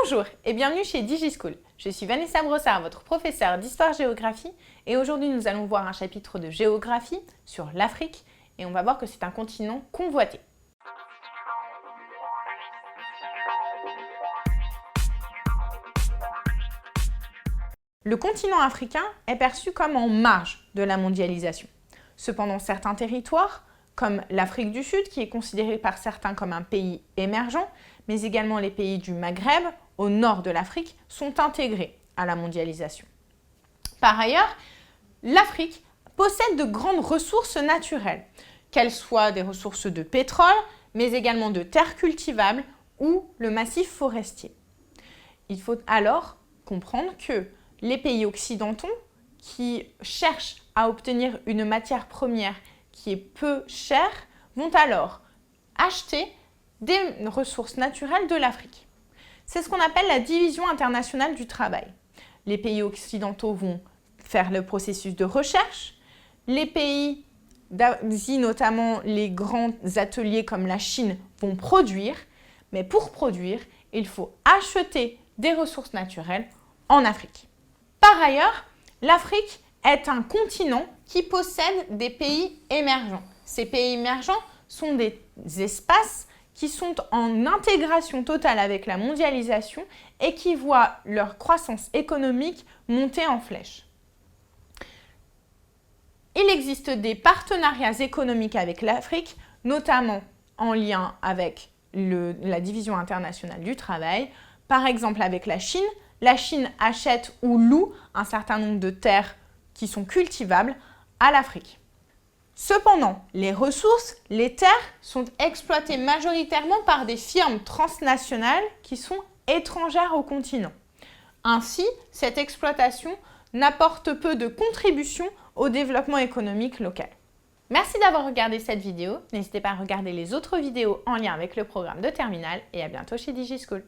Bonjour et bienvenue chez DigiSchool. Je suis Vanessa Brossard, votre professeure d'histoire-géographie et aujourd'hui nous allons voir un chapitre de géographie sur l'Afrique et on va voir que c'est un continent convoité. Le continent africain est perçu comme en marge de la mondialisation. Cependant, certains territoires, comme l'Afrique du Sud, qui est considérée par certains comme un pays émergent, mais également les pays du Maghreb, au nord de l'Afrique, sont intégrés à la mondialisation. Par ailleurs, l'Afrique possède de grandes ressources naturelles, qu'elles soient des ressources de pétrole, mais également de terres cultivables ou le massif forestier. Il faut alors comprendre que les pays occidentaux qui cherchent à obtenir une matière première qui est peu chère vont alors acheter des ressources naturelles de l'Afrique. C'est ce qu'on appelle la division internationale du travail. Les pays occidentaux vont faire le processus de recherche. Les pays d'Asie, notamment les grands ateliers comme la Chine, vont produire. Mais pour produire, il faut acheter des ressources naturelles en Afrique. Par ailleurs, l'Afrique est un continent qui possède des pays émergents. Ces pays émergents sont des espaces qui sont en intégration totale avec la mondialisation et qui voient leur croissance économique monter en flèche. Il existe des partenariats économiques avec l'Afrique, notamment en lien avec la division internationale du travail, par exemple avec la Chine. La Chine achète ou loue un certain nombre de terres qui sont cultivables à l'Afrique. Cependant, les ressources, les terres, sont exploitées majoritairement par des firmes transnationales qui sont étrangères au continent. Ainsi, cette exploitation n'apporte peu de contribution au développement économique local. Merci d'avoir regardé cette vidéo. N'hésitez pas à regarder les autres vidéos en lien avec le programme de terminale et à bientôt chez DigiSchool.